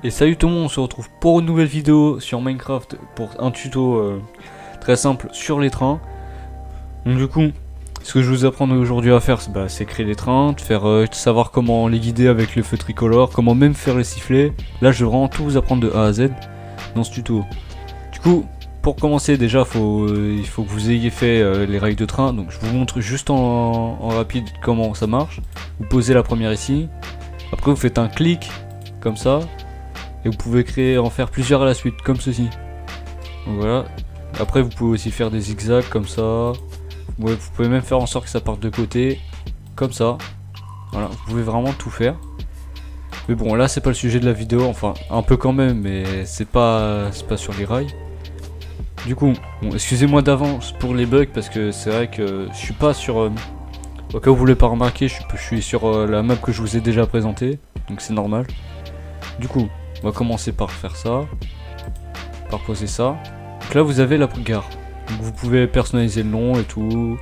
Et salut tout le monde, on se retrouve pour une nouvelle vidéo sur Minecraft pour un tuto très simple sur les trains. Donc du coup, ce que je vais vous apprendre aujourd'hui à faire, c'est créer les trains, savoir comment les guider avec le feu tricolore, comment même faire les sifflets. Là je vais vraiment tout vous apprendre de A à Z dans ce tuto. Du coup, pour commencer déjà il faut que vous ayez fait les rails de train. Donc je vous montre juste en rapide comment ça marche. Vous posez la première ici, après vous faites un clic comme ça. Et vous pouvez en faire plusieurs à la suite, comme ceci. Donc voilà. Après vous pouvez aussi faire des zigzags comme ça. Vous pouvez même faire en sorte que ça parte de côté, comme ça. Voilà, vous pouvez vraiment tout faire. Mais bon, là c'est pas le sujet de la vidéo, enfin un peu quand même, mais c'est pas sur les rails. Du coup, bon, excusez-moi d'avance pour les bugs parce que c'est vrai que je suis pas sur... au cas où vous voulez pas remarquer, je suis sur la map que je vous ai déjà présentée, donc c'est normal. Du coup, on va commencer par faire ça, par poser ça. Donc là vous avez la gare. Donc vous pouvez personnaliser le nom et tout.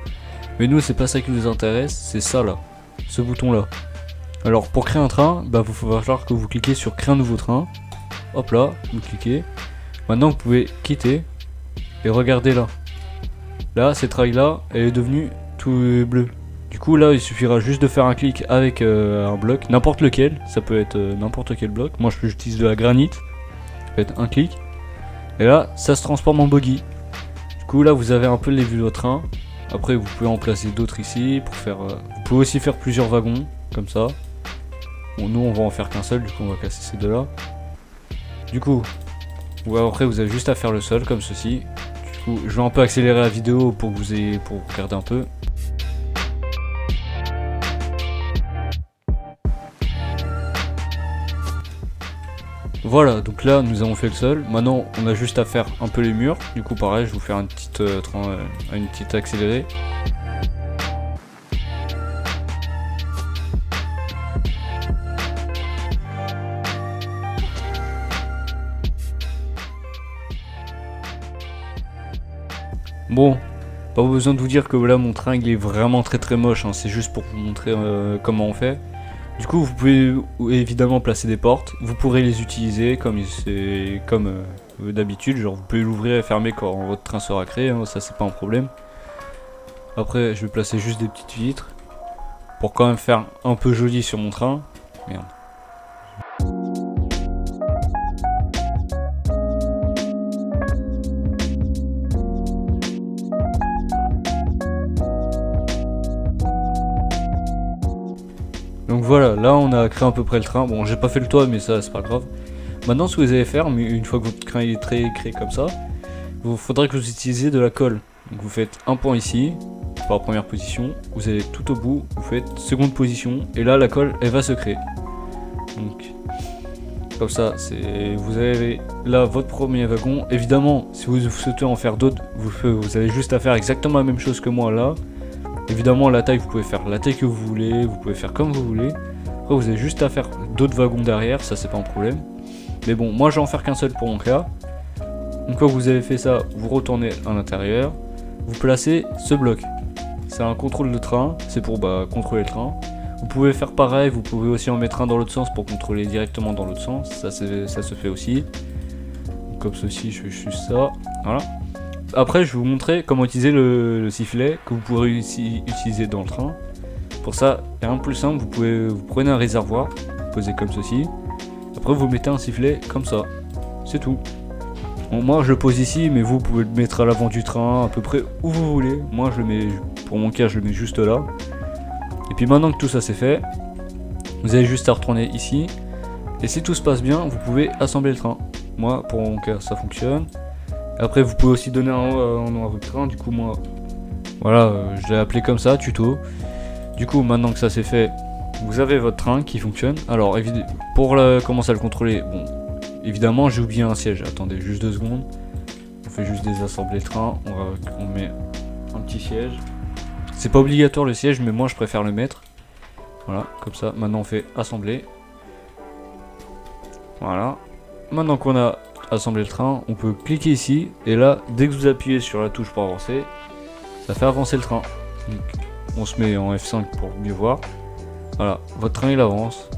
Mais nous c'est pas ça qui nous intéresse, c'est ça là, ce bouton là. Alors pour créer un train, va falloir que vous cliquez sur créer un nouveau train. Hop là, vous cliquez. Maintenant vous pouvez quitter et regardez là. Là cette rail là, elle est devenue tout bleu. Du coup là il suffira juste de faire un clic avec un bloc, n'importe lequel, ça peut être n'importe quel bloc. Moi j'utilise de la granite, faites un clic, et là ça se transforme en bogie. Du coup là vous avez un peu les vues de votre train. Après vous pouvez en placer d'autres ici pour faire... vous pouvez aussi faire plusieurs wagons, comme ça. Bon nous on va en faire qu'un seul, du coup on va casser ces deux là. Du coup, après vous avez juste à faire le seul comme ceci. Du coup je vais un peu accélérer la vidéo pour que pour regarder un peu. Voilà, donc là nous avons fait le sol. Maintenant on a juste à faire un peu les murs. Du coup pareil, je vais vous faire une petite accélérée. Bon, pas besoin de vous dire que là mon train il est vraiment très moche, hein. C'est juste pour vous montrer comment on fait. Du coup vous pouvez évidemment placer des portes, vous pourrez les utiliser comme d'habitude, genre vous pouvez l'ouvrir et fermer quand votre train sera créé, hein, ça c'est pas un problème. Après je vais placer juste des petites vitres, pour quand même faire un peu joli sur mon train. Merde. Donc voilà, là on a créé à peu près le train. Bon, j'ai pas fait le toit, mais ça c'est pas grave. Maintenant, ce que vous allez faire, une fois que votre train est créé comme ça, il faudrait que vous utilisiez de la colle. Donc vous faites un point ici, pour la première position. Vous allez tout au bout, vous faites seconde position, et là la colle elle va se créer. Donc comme ça, vous avez là votre premier wagon. Évidemment, si vous souhaitez en faire d'autres, vous avez juste à faire exactement la même chose que moi là. Évidemment la taille vous pouvez faire la taille que vous voulez, vous pouvez faire comme vous voulez. Après vous avez juste à faire d'autres wagons derrière, ça c'est pas un problème. Mais bon, moi je vais en faire qu'un seul pour mon cas. Une fois que vous avez fait ça, vous retournez à l'intérieur, vous placez ce bloc. C'est un contrôle de train, c'est pour contrôler le train. Vous pouvez faire pareil, vous pouvez aussi en mettre un dans l'autre sens pour contrôler directement dans l'autre sens, ça se fait aussi. Comme ceci, je fais juste ça, voilà. Après je vais vous montrer comment utiliser le sifflet que vous pourrez utiliser dans le train. Pour ça, il y a un plus simple, vous prenez un réservoir, vous posez comme ceci. Après vous mettez un sifflet comme ça, c'est tout. Bon, moi je le pose ici, mais vous pouvez le mettre à l'avant du train, à peu près où vous voulez. Moi je le mets, pour mon cas je le mets juste là. Et puis maintenant que tout ça c'est fait, vous avez juste à retourner ici. Et si tout se passe bien, vous pouvez assembler le train. Moi pour mon cas ça fonctionne. Après vous pouvez aussi donner un nom à votre train, du coup moi voilà, je l'ai appelé comme ça, tuto. Du coup maintenant que ça c'est fait, vous avez votre train qui fonctionne. Alors pour commencer à le contrôler, bon évidemment j'ai oublié un siège, attendez juste 2 secondes. On fait juste désassembler le train, on met un petit siège. C'est pas obligatoire le siège, mais moi je préfère le mettre. Voilà, comme ça, maintenant on fait assembler. Voilà, maintenant qu'on a assembler le train, on peut cliquer ici et là dès que vous appuyez sur la touche pour avancer, ça fait avancer le train. Donc, on se met en F5 pour mieux voir. Voilà, votre train il avance.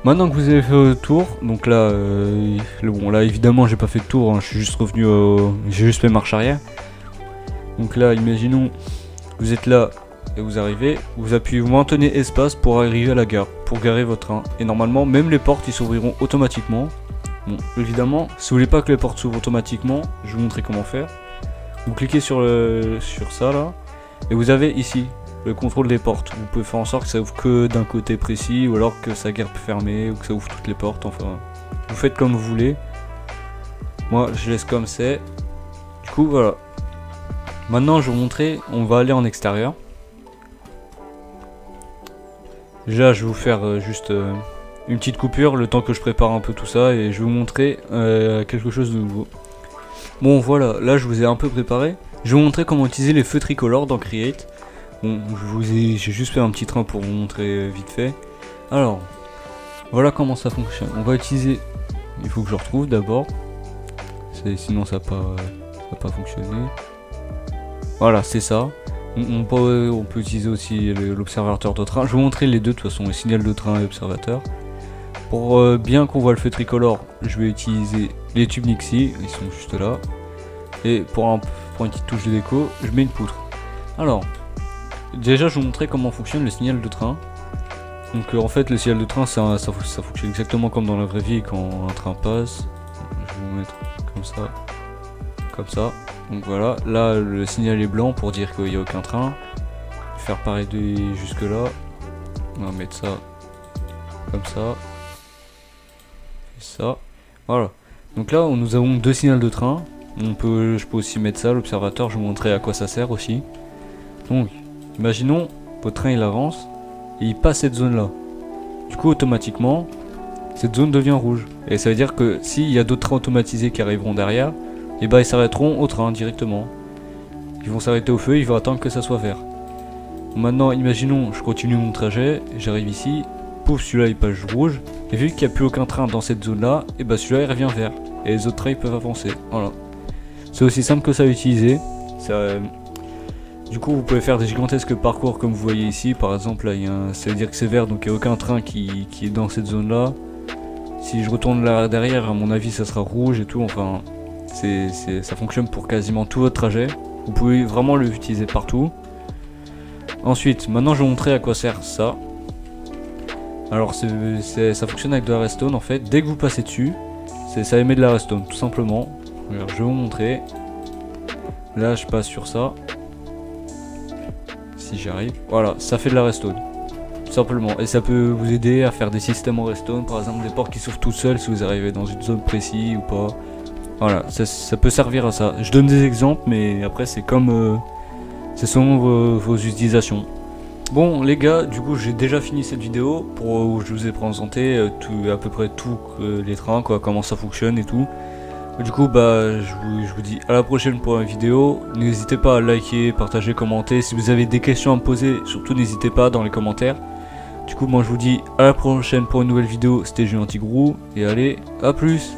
Maintenant que vous avez fait le tour, donc là, bon là évidemment j'ai pas fait de tour, hein, je suis juste revenu, j'ai juste fait marche arrière. Donc là, imaginons, vous êtes là et vous arrivez, vous appuyez, vous maintenez espace pour arriver à la gare, pour garer votre train. Et normalement, même les portes ils s'ouvriront automatiquement. Bon, évidemment, si vous voulez pas que les portes s'ouvrent automatiquement, je vais vous montrer comment faire. Vous cliquez sur ça là, et vous avez ici le contrôle des portes. Vous pouvez faire en sorte que ça ouvre que d'un côté précis, ou alors que ça garde fermé, ou que ça ouvre toutes les portes. Enfin, vous faites comme vous voulez. Moi, je laisse comme c'est. Du coup, voilà. Maintenant, je vais vous montrer. On va aller en extérieur. Déjà, je vais vous faire juste une petite coupure, le temps que je prépare un peu tout ça, et je vais vous montrer quelque chose de nouveau. Bon, voilà. Là, je vous ai un peu préparé. Je vais vous montrer comment utiliser les feux tricolores dans Create. Bon, j'ai juste fait un petit train pour vous montrer vite fait. Alors, voilà comment ça fonctionne. On va utiliser, il faut que je retrouve d'abord, sinon ça va pas fonctionner. Voilà, c'est ça. On peut utiliser aussi l'observateur de train. Je vais vous montrer les deux de toute façon, le signal de train et l'observateur. Pour bien qu'on voit le feu tricolore, je vais utiliser les tubes Nixie, ils sont juste là. Et pour une petite touche de déco, je mets une poutre. Alors, déjà, je vais vous montrer comment fonctionne le signal de train. Donc, en fait, le signal de train, ça fonctionne exactement comme dans la vraie vie quand un train passe. Je vais vous mettre comme ça. Comme ça. Donc voilà, là, le signal est blanc pour dire qu'il n'y a aucun train. Je vais faire pareil jusque là. On va mettre ça comme ça. Et ça. Voilà. Donc là, nous avons deux signaux de train. Je peux aussi mettre ça, l'observateur, je vais vous montrer à quoi ça sert aussi. Donc, imaginons, votre train il avance et il passe cette zone là. Du coup, automatiquement, cette zone devient rouge. Et ça veut dire que s'il y a d'autres trains automatisés qui arriveront derrière, et bah ils s'arrêteront au train directement. Ils vont s'arrêter au feu, ils vont attendre que ça soit vert. Maintenant, imaginons, je continue mon trajet, j'arrive ici, pouf, celui-là il passe rouge. Et vu qu'il n'y a plus aucun train dans cette zone là, et bah celui-là il revient vert. Et les autres trains ils peuvent avancer. Voilà. C'est aussi simple que ça à utiliser. Du coup, vous pouvez faire des gigantesques parcours comme vous voyez ici. Par exemple, là, ça veut dire que c'est vert, donc il n'y a aucun train qui est dans cette zone-là. Si je retourne là derrière, à mon avis, ça sera rouge et tout. Enfin, ça fonctionne pour quasiment tout votre trajet. Vous pouvez vraiment l'utiliser partout. Ensuite, maintenant, je vais vous montrer à quoi sert ça. Alors, ça fonctionne avec de la redstone, en fait. Dès que vous passez dessus, ça émet de la redstone, tout simplement. Alors, je vais vous montrer. Là, je passe sur ça. Si j'y arrive. Voilà, ça fait de la redstone. Tout simplement. Et ça peut vous aider à faire des systèmes en redstone. Par exemple, des portes qui s'ouvrent tout seuls si vous arrivez dans une zone précise ou pas. Voilà, ça peut servir à ça. Je donne des exemples, mais après, c'est comme... c'est selon vos utilisations. Bon, les gars, du coup, j'ai déjà fini cette vidéo où je vous ai présenté à peu près tout les trains, quoi, comment ça fonctionne et tout. Du coup, bah, je vous dis à la prochaine pour une vidéo. N'hésitez pas à liker, partager, commenter. Si vous avez des questions à me poser, surtout n'hésitez pas dans les commentaires. Du coup, moi je vous dis à la prochaine pour une nouvelle vidéo. C'était Julien Tigrou et allez, à plus.